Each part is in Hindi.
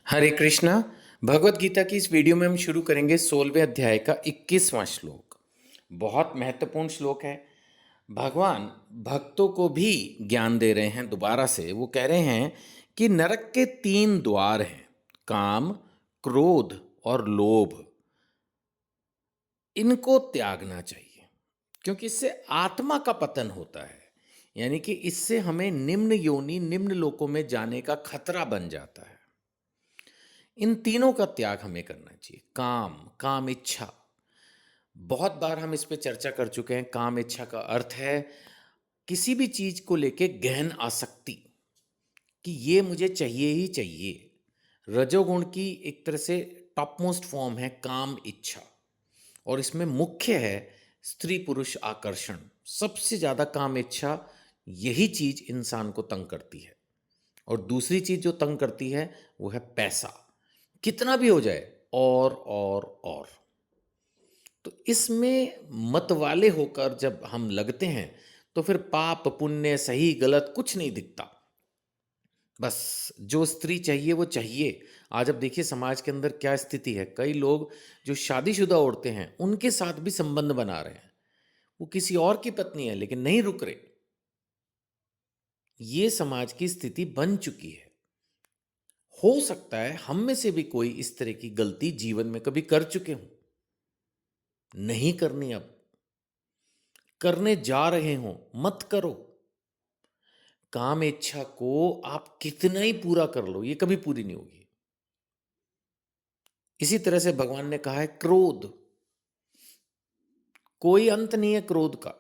हरे कृष्णा। भगवत गीता की इस वीडियो में हम शुरू करेंगे 16वें अध्याय का 21वां श्लोक। बहुत महत्वपूर्ण श्लोक है। भगवान भक्तों को भी ज्ञान दे रहे हैं। दोबारा से वो कह रहे हैं कि नरक के 3 द्वार हैं, काम, क्रोध और लोभ। इनको त्यागना चाहिए क्योंकि इससे आत्मा का पतन होता है। यानी कि इससे हमें निम्न योनि, निम्न लोकों में जाने का खतरा बन जाता है। इन तीनों का त्याग हमें करना चाहिए। काम, काम इच्छा, बहुत बार हम इस पे चर्चा कर चुके हैं। काम इच्छा का अर्थ है किसी भी चीज को लेके गहन आसक्ति, कि ये मुझे चाहिए ही चाहिए। रजोगुण की एक तरह से टॉप मोस्ट फॉर्म है काम इच्छा, और इसमें मुख्य है स्त्री पुरुष आकर्षण। सबसे ज्यादा काम इच्छा यही चीज इंसान को तंग करती है। और दूसरी चीज जो तंग करती है वो है पैसा, कितना भी हो जाए, और तो इसमें मतवाले होकर जब हम लगते हैं तो फिर पाप पुण्य सही गलत कुछ नहीं दिखता। बस जो स्त्री चाहिए वो चाहिए। आज अब देखिए समाज के अंदर क्या स्थिति है। कई लोग जो शादीशुदा औरतें हैं उनके साथ भी संबंध बना रहे हैं। वो किसी और की पत्नी है लेकिन नहीं रुक रहे। ये समाज की स्थिति बन चुकी है। हो सकता है हम में से भी कोई इस तरह की गलती जीवन में कभी कर चुके हों। नहीं करनी, अब करने जा रहे हो मत करो। काम इच्छा को आप कितना ही पूरा कर लो, ये कभी पूरी नहीं होगी। इसी तरह से भगवान ने कहा है क्रोध, कोई अंत नहीं है क्रोध का।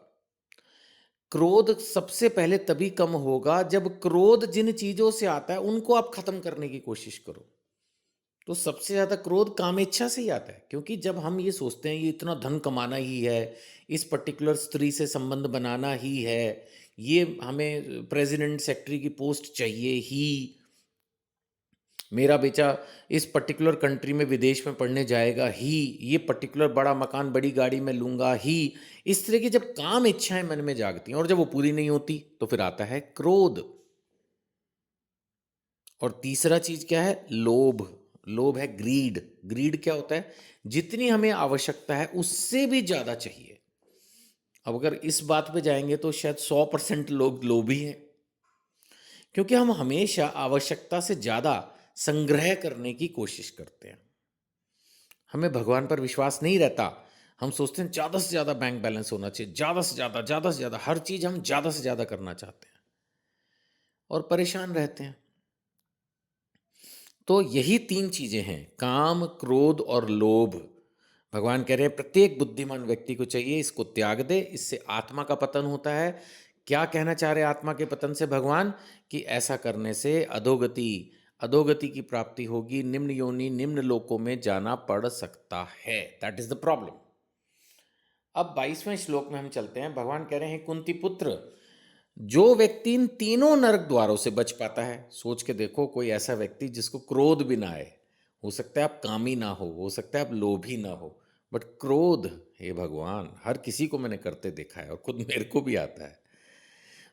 क्रोध सबसे पहले तभी कम होगा जब क्रोध जिन चीजों से आता है उनको आप खत्म करने की कोशिश करो। तो सबसे ज्यादा क्रोध कामेच्छा से ही आता है, क्योंकि जब हम ये सोचते हैं ये इतना धन कमाना ही है, इस पर्टिकुलर स्त्री से संबंध बनाना ही है, ये हमें प्रेसिडेंट सेक्रेटरी की पोस्ट चाहिए ही, मेरा बेटा इस पर्टिकुलर कंट्री में विदेश में पढ़ने जाएगा ही, ये पर्टिकुलर बड़ा मकान बड़ी गाड़ी में लूंगा ही। इस तरह की जब काम इच्छाएं मन में जागती हैं और जब वो पूरी नहीं होती तो फिर आता है क्रोध। और तीसरा चीज क्या है? लोभ। लोभ है ग्रीड। ग्रीड क्या होता है? जितनी हमें आवश्यकता है उससे भी ज्यादा चाहिए। अब अगर इस बात पे जाएंगे तो शायद 100% लोग लोभी हैं, क्योंकि हम हमेशा आवश्यकता से ज्यादा संग्रह करने की कोशिश करते हैं। हमें भगवान पर विश्वास नहीं रहता। हम सोचते हैं ज़्यादा से ज़्यादा बैंक बैलेंस होना चाहिए, ज़्यादा से ज़्यादा, ज़्यादा से ज़्यादा, हर चीज़ हम ज़्यादा से ज़्यादा करना चाहते हैं और परेशान रहते हैं। तो यही 3 चीज़ें हैं, काम, क्रोध और लोभ। भगवान कह रहे हैं प्रत्येक बुद्धिमान व्यक्ति को चाहिए इसको त्याग दे, इससे आत्मा का पतन होता है। क्या कहना चाह रहे हैं आत्मा के पतन से भगवान? कि ऐसा करने से अधोगति, अधोगति की प्राप्ति होगी, निम्न योनि, निम्न लोकों में जाना पड़ सकता है। That is the problem. अब 22वें श्लोक में हम चलते हैं। भगवान कह रहे हैं कुंती पुत्र, जो व्यक्ति इन तीनों नरक द्वारों से बच पाता है, सोच के देखो कोई ऐसा व्यक्ति जिसको क्रोध भी ना आए। हो सकता है आप कामी ना हो सकता है आप लोभी ना हो, बट क्रोध, हे भगवान, हर किसी को मैंने करते देखा है और खुद मेरे को भी आता है।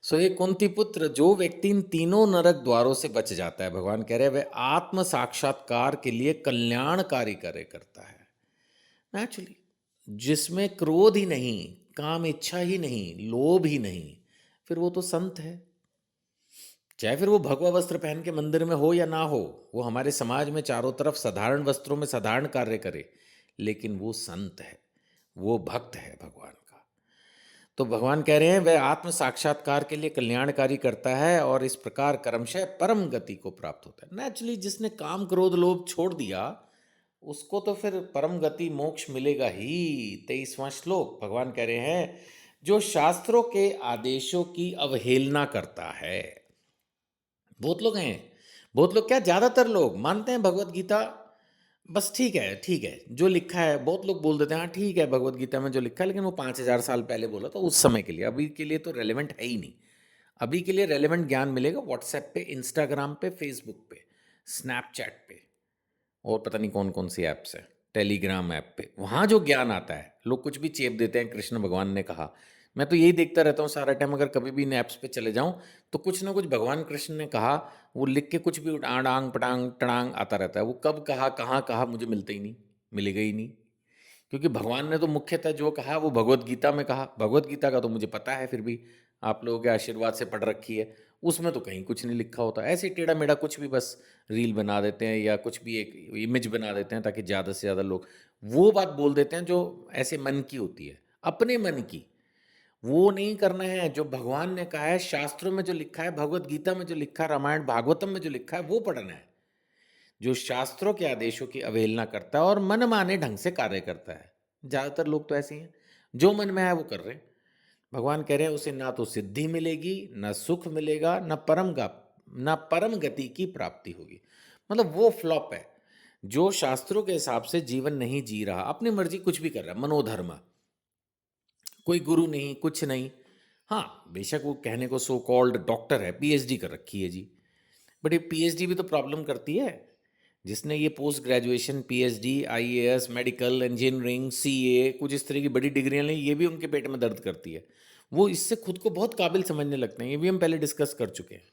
सो ये कुंती पुत्र, जो व्यक्ति इन तीनों नरक द्वारों से बच जाता है, भगवान कह रहे हैं वह आत्म साक्षात्कार के लिए कल्याणकारी कार्य करता है। नेचुरली जिसमें क्रोध ही नहीं, काम इच्छा ही नहीं, लोभ ही नहीं, फिर वो तो संत है। चाहे फिर वो भगवा वस्त्र पहन के मंदिर में हो या ना हो, वो हमारे समाज में चारों तरफ साधारण वस्त्रों में साधारण कार्य करे, लेकिन वो संत है, वो भक्त है भगवान का। तो भगवान कह रहे हैं वह आत्म साक्षात्कार के लिए कल्याणकारी करता है और इस प्रकार कर्मशः परम गति को प्राप्त होता है। नेचुरली जिसने काम क्रोध लोभ छोड़ दिया उसको तो फिर परम गति मोक्ष मिलेगा ही। 23वां श्लोक भगवान कह रहे हैं जो शास्त्रों के आदेशों की अवहेलना करता है। बहुत लोग हैं, बहुत लोग क्या, ज्यादातर लोग मानते हैं भगवत गीता बस ठीक है, ठीक है जो लिखा है। बहुत लोग बोल देते हैं हाँ ठीक है भगवत गीता में जो लिखा है, लेकिन वो 5000 साल पहले बोला था उस समय के लिए, अभी के लिए तो रेलेवेंट है ही नहीं। अभी के लिए रेलेवेंट ज्ञान मिलेगा व्हाट्सएप पे, इंस्टाग्राम पे, फेसबुक पे, स्नैपचैट पे, और पता नहीं कौन कौन सी ऐप्स है, टेलीग्राम ऐप पे। वहाँ जो ज्ञान आता है, लोग कुछ भी चेप देते हैं कृष्ण भगवान ने कहा, मैं तो यही देखता रहता हूँ सारा टाइम, अगर कभी भी इन ऐप्स पे चले जाऊँ तो कुछ ना कुछ भगवान कृष्ण ने कहा, वो लिख के कुछ भी आड़ांग पटांग टड़ांग आता रहता है। वो कब कहा, कहाँ कहा, मुझे मिलता ही नहीं, मिलेगा ही नहीं। क्योंकि भगवान ने तो मुख्यतः जो कहा वो भगवत गीता में कहा। भगवत गीता का तो मुझे पता है, फिर भी आप लोगों के आशीर्वाद से पढ़ रखी है। उसमें तो कहीं कुछ नहीं लिखा होता, ऐसे टेढ़ा मेढ़ा कुछ भी बस रील बना देते हैं या कुछ भी एक इमेज बना देते हैं ताकि ज़्यादा से ज़्यादा लोग वो बात बोल देते हैं जो ऐसे मन की होती है, अपने मन की। वो नहीं करना है जो भगवान ने कहा है, शास्त्रों में जो लिखा है, भगवत गीता में जो लिखा है, रामायण भागवतम में जो लिखा है, वो पढ़ना है। जो शास्त्रों के आदेशों की अवहेलना करता है और मनमाने ढंग से कार्य करता है, ज़्यादातर लोग तो ऐसे ही हैं, जो मन में है वो कर रहे हैं। भगवान कह रहे हैं उसे ना तो सिद्धि मिलेगी, ना सुख मिलेगा, ना परम गति की प्राप्ति होगी। मतलब वो फ्लॉप है जो शास्त्रों के हिसाब से जीवन नहीं जी रहा, अपनी मर्जी कुछ भी कर रहा है, मनोधर्म, कोई गुरु नहीं, कुछ नहीं। हाँ, बेशक वो कहने को सो कॉल्ड डॉक्टर है, पीएचडी कर रखी है जी, बट ये पीएचडी भी तो प्रॉब्लम करती है। जिसने ये post graduation, PhD, IAS, medical, engineering, CA, कुछ इस तरह की बड़ी डिग्रियां ली, ये भी उनके पेट में दर्द करती है। वो इससे खुद को बहुत काबिल समझने लगते हैं, ये भी हम पहले डिस्कस कर चुके हैं।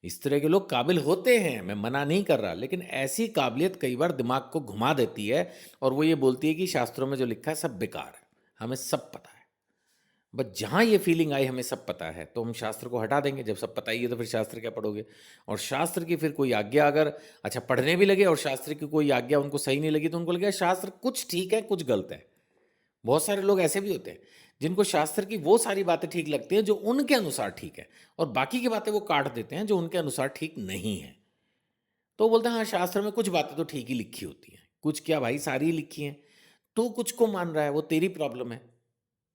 इस तरह के लोग काबिल होते हैं, मैं मना नहीं कर रहा, लेकिन ऐसी काबिलियत कई बार दिमाग को घुमा देती है और वो ये बोलती है कि शास्त्रों में जो लिखा है सब बेकार है, हमें सब पता है। बस जहाँ ये फीलिंग आई हमें सब पता है, तो हम शास्त्र को हटा देंगे। जब सब पता ही है तो फिर शास्त्र क्या पढ़ोगे? और शास्त्र की फिर कोई आज्ञा अगर अच्छा पढ़ने भी लगे और शास्त्र की कोई आज्ञा उनको सही नहीं लगी तो उनको लगेगा शास्त्र कुछ ठीक है कुछ गलत है। बहुत सारे लोग ऐसे भी होते हैं जिनको शास्त्र की वो सारी बातें ठीक लगती हैं जो उनके अनुसार ठीक है, और बाकी की बातें वो काट देते हैं जो उनके अनुसार ठीक नहीं है। तो बोलते हैं हाँ शास्त्र में कुछ बातें तो ठीक ही लिखी होती हैं, कुछ क्या भाई, सारी ही लिखी हैं। तो कुछ को मान रहा है, वो तेरी प्रॉब्लम है।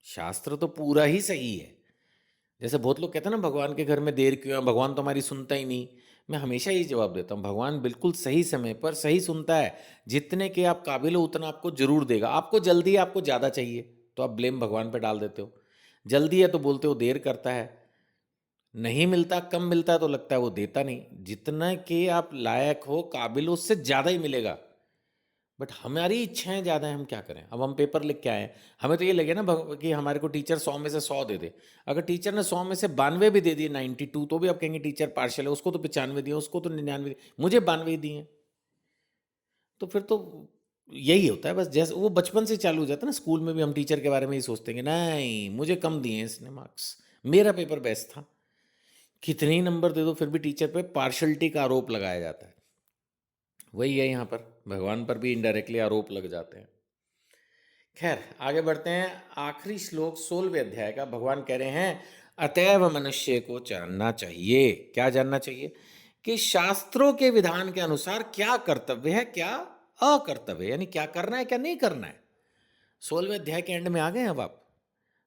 शास्त्र तो पूरा ही सही है। जैसे बहुत लोग कहते हैं ना भगवान के घर में देर क्यों है, भगवान तो हमारी सुनता ही नहीं। मैं हमेशा यही जवाब देता हूँ, भगवान बिल्कुल सही समय पर सही सुनता है। जितने के आप काबिल हो उतना आपको जरूर देगा। आपको जल्दी है, आपको ज़्यादा चाहिए तो आप ब्लेम भगवान पे डाल देते हो। जल्दी है तो बोलते हो देर करता है, नहीं मिलता, कम मिलता है तो लगता है वो देता नहीं। जितना के आप लायक हो, काबिल हो, उससे ज़्यादा ही मिलेगा। बट हमारी इच्छाएं ज़्यादा हैं, हम क्या करें? अब हम पेपर लिख के आए हैं, हमें तो ये लगे ना कि हमारे को टीचर 100 में से 100 दे दे। अगर टीचर ने 100 में से 92 भी दे दिए, 92, तो भी आप कहेंगे टीचर पार्शल है, उसको तो 95 दिए, उसको तो 99 दिए, मुझे 92 दिए। तो फिर तो यही होता है बस। जैसे वो बचपन से चालू हो जाता है ना, स्कूल में भी हम टीचर के बारे में ही सोचते हैं कि नहीं मुझे कम दिए इसने मार्क्स, मेरा पेपर बेस्ट था। कितने ही नंबर दे दो फिर भी टीचर पे पार्शलिटी का आरोप लगाया जाता है। वही है यहाँ पर, भगवान पर भी इनडायरेक्टली आरोप लग जाते हैं। खैर आगे बढ़ते हैं। आखिरी श्लोक 16वें अध्याय का, भगवान कह रहे हैं अतएव मनुष्य को जानना चाहिए। क्या जानना चाहिए? कि शास्त्रों के विधान के अनुसार क्या कर्तव्य है, क्या अकर्तव्य है, यानी क्या करना है क्या नहीं करना है। 16वें अध्याय के एंड में आ गए अब आप।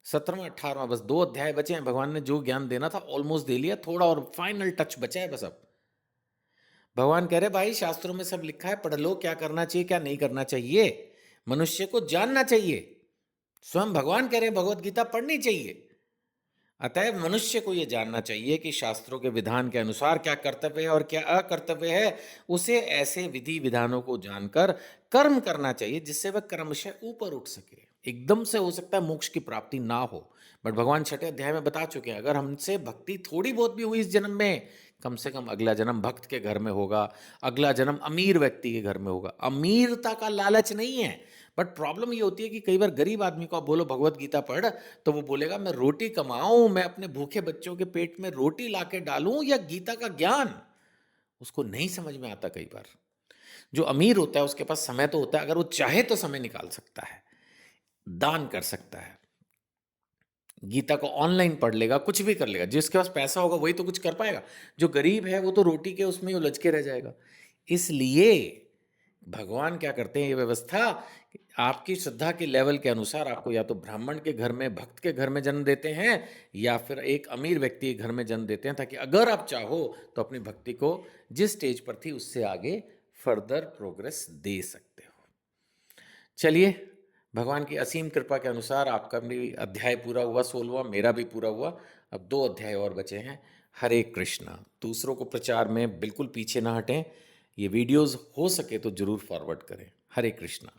17वां 18वां, बस 2 अध्याय बचे हैं। भगवान ने जो ज्ञान देना था ऑलमोस्ट दे लिया, थोड़ा और फाइनल टच बचा है बस अब। भगवान कह रहे भाई शास्त्रों में सब लिखा है, पढ़ लो क्या करना चाहिए क्या नहीं करना चाहिए। मनुष्य को जानना चाहिए। स्वयं भगवान कह रहे हैं भगवत गीता पढ़नी चाहिए। अतएव मनुष्य को यह जानना चाहिए कि शास्त्रों के विधान के अनुसार क्या कर्तव्य है और क्या अकर्तव्य है। उसे ऐसे विधि विधानों को जानकर कर्म करना चाहिए जिससे वह क्रमशः ऊपर उठ सके। एकदम से हो सकता है मोक्ष की प्राप्ति ना हो, बट भगवान 6वें अध्याय में बता चुके हैं अगर हमसे भक्ति थोड़ी बहुत भी हुई इस जन्म में, कम से कम अगला जन्म भक्त के घर में होगा, अगला जन्म अमीर व्यक्ति के घर में होगा। अमीरता का लालच नहीं है, बट प्रॉब्लम ये होती है कि कई बार गरीब आदमी को आप बोलो भगवत गीता पढ़, तो वो बोलेगा मैं रोटी कमाऊं, मैं अपने भूखे बच्चों के पेट में रोटी लाके डालूं या गीता का ज्ञान। उसको नहीं समझ में आता कई बार। जो अमीर होता है उसके पास समय तो होता है, अगर वो चाहे तो समय निकाल सकता है, दान कर सकता है, गीता को ऑनलाइन पढ़ लेगा, कुछ भी कर लेगा। जिसके पास पैसा होगा वही तो कुछ कर पाएगा। जो गरीब है वो तो रोटी के उसमें ही उलझ के रह जाएगा। इसलिए भगवान क्या करते हैं, ये व्यवस्था आपकी श्रद्धा के लेवल के अनुसार आपको या तो ब्राह्मण के घर में, भक्त के घर में जन्म देते हैं, या फिर एक अमीर व्यक्ति के घर में जन्म देते हैं, ताकि अगर आप चाहो तो अपनी भक्ति को जिस स्टेज पर थी उससे आगे फर्दर प्रोग्रेस दे सकते हो। चलिए, भगवान की असीम कृपा के अनुसार आपका भी अध्याय पूरा हुआ 16वां, मेरा भी पूरा हुआ। अब 2 अध्याय और बचे हैं। हरे कृष्णा। दूसरों को प्रचार में बिल्कुल पीछे ना हटें। ये वीडियोस हो सके तो जरूर फॉरवर्ड करें। हरे कृष्णा।